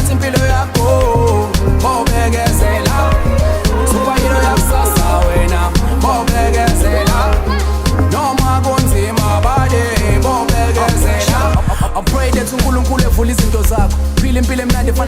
phethe impilo yakho bobekezela superhero yakusasa wena bobekezela noma kunzima bade bobekezela I pray that uNkulunkulu evule izinto zakho phila impilo emnandi